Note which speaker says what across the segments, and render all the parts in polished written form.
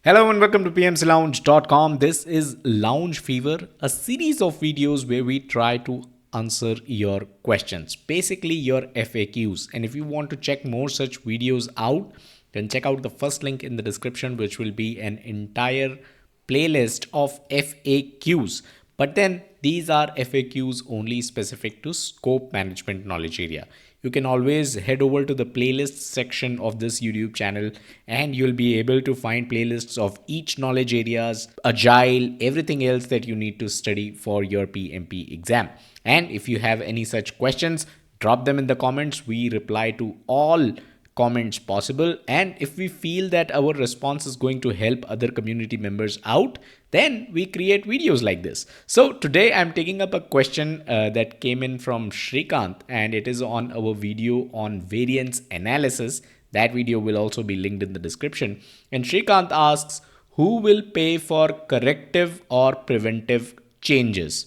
Speaker 1: Hello and welcome to pmclounge.com. This is Lounge Fever, a series of videos where we try to answer your questions, basically your FAQs. And if you want to check more such videos out, then check out the first link in the description, which will be an entire playlist of FAQs. But then these are FAQs only specific to scope management knowledge area. You can always head over to the playlist section of this YouTube channel and you'll be able to find playlists of each knowledge areas, agile, everything else that you need to study for your PMP exam. And if you have any such questions, drop them in the comments. We reply to all comments possible, and if we feel that our response is going to help other community members out, then we create videos like this. So today I'm taking up a question that came in from Shrikant, and it is on our video on variance analysis. That video will also be linked in the description. And Shrikant asks, who will pay for corrective or preventive changes?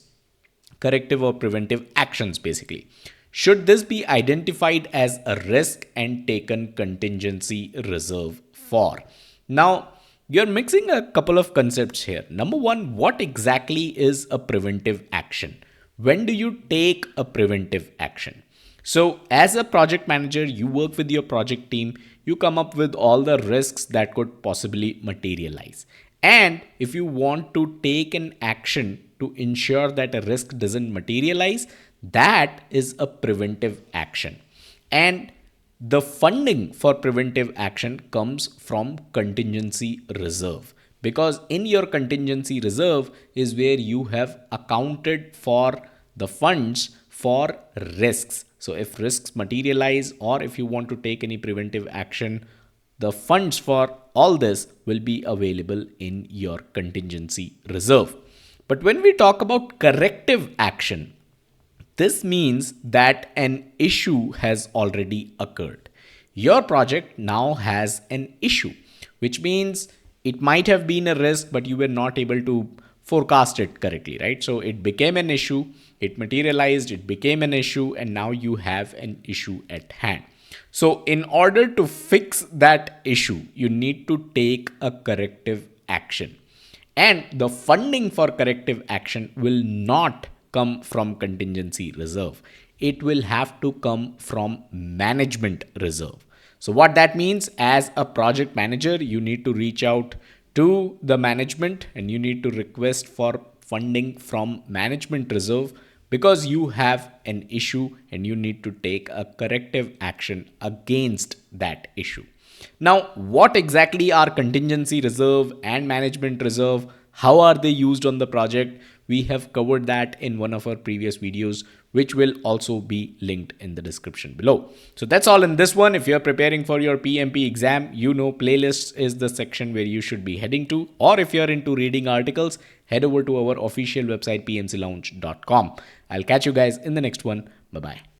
Speaker 1: Corrective or preventive actions, basically. Should this be identified as a risk and taken contingency reserve for? Now, you're mixing a couple of concepts here. Number one, what exactly is a preventive action? When do you take a preventive action? So, as a project manager, you work with your project team, you come up with all the risks that could possibly materialize. And if you want to take an action to ensure that a risk doesn't materialize, that is a preventive action. And the funding for preventive action comes from contingency reserve, because in your contingency reserve is where you have accounted for the funds for risks. So if risks materialize or if you want to take any preventive action, the funds for all this will be available in your contingency reserve. But when we talk about corrective action, this means that an issue has already occurred. Your project now has an issue, which means it might have been a risk, but you were not able to forecast it correctly, right? So it became an issue, it materialized, it became an issue, and now you have an issue at hand. So, in order to fix that issue, you need to take a corrective action. And the funding for corrective action will not come from contingency reserve. It will have to come from management reserve. So, what that means, as a project manager, you need to reach out to the management and you need to request for funding from management reserve, because you have an issue and you need to take a corrective action against that issue. Now, what exactly are contingency reserve and management reserve? How are they used on the project? We have covered that in one of our previous videos, which will also be linked in the description below. So that's all in this one. If you're preparing for your PMP exam, you know playlists is the section where you should be heading to. Or if you're into reading articles, head over to our official website pmclounge.com. I'll catch you guys in the next one. Bye-bye.